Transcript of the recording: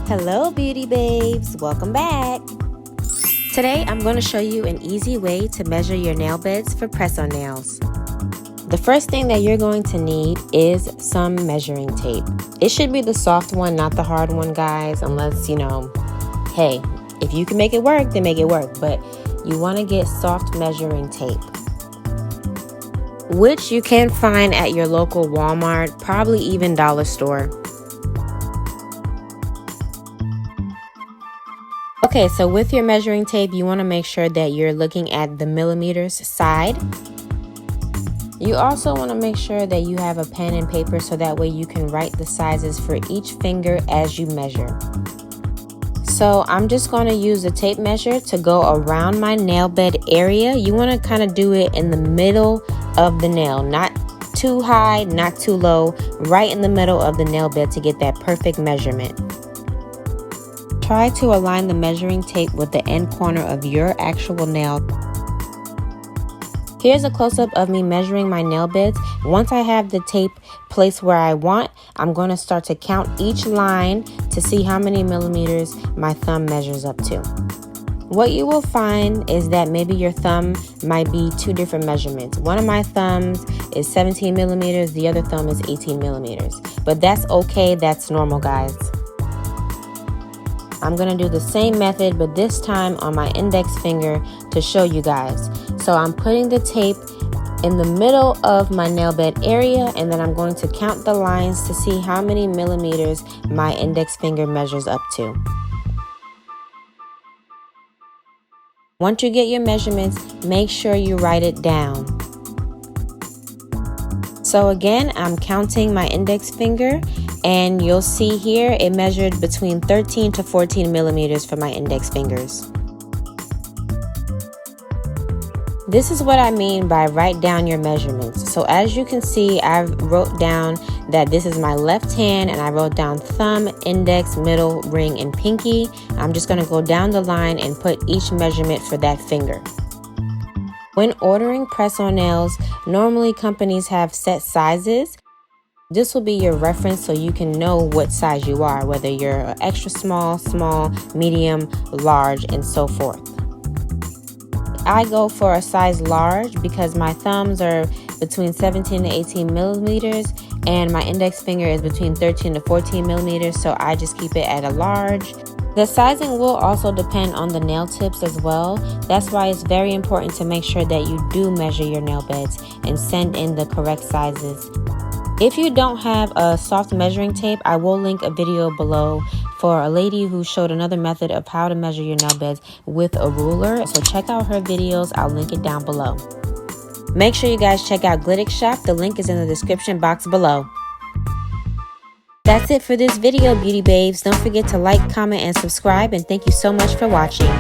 Hello beauty babes, welcome back. Today I'm going to show you an easy way to measure your nail beds for press-on nails. The first thing that you're going to need is some measuring tape. It should be the soft one, not the hard one, guys, unless, hey, if you can make it work, then make it work. But you want to get soft measuring tape, which you can find at your local Walmart, probably even dollar store. Okay, so with your measuring tape, you want to make sure that you're looking at the millimeters side. You also want to make sure that you have a pen and paper so that way you can write the sizes for each finger as you measure. So I'm just going to use a tape measure to go around my nail bed area. You want to kind of do it in the middle of the nail, not too high, not too low, right in the middle of the nail bed to get that perfect measurement. Try to align the measuring tape with the end corner of your actual nail. Here's a close-up of me measuring my nail beds. Once I have the tape placed where I want, I'm going to start to count each line to see how many millimeters my thumb measures up to. What you will find is that maybe your thumb might be two different measurements. One of my thumbs is 17 millimeters, the other thumb is 18 millimeters. But that's okay, that's normal, guys. I'm going to do the same method, but this time on my index finger to show you guys. So I'm putting the tape in the middle of my nail bed area, and then I'm going to count the lines to see how many millimeters my index finger measures up to. Once you get your measurements, make sure you write it down. So again, I'm counting my index finger, and you'll see here it measured between 13 to 14 millimeters for my index fingers. This is what I mean by write down your measurements. So as you can see, I wrote down that this is my left hand, and I wrote down thumb, index, middle, ring, and pinky. I'm just going to go down the line and put each measurement for that finger. When ordering press-on nails, normally companies have set sizes. This will be your reference so you can know what size you are, whether you're extra small, small, medium, large, and so forth. I go for a size large because my thumbs are between 17 to 18 millimeters and my index finger is between 13 to 14 millimeters, so I just keep it at a large. The sizing will also depend on the nail tips as well. That's why it's very important to make sure that you do measure your nail beds and send in the correct sizes. If you don't have a soft measuring tape, I will link a video below for a lady who showed another method of how to measure your nail beds with a ruler. So check out her videos. I'll link it down below. Make sure you guys check out Glitix Shop. The link is in the description box below. That's it for this video, beauty babes. Don't forget to like, comment, and subscribe. And thank you so much for watching.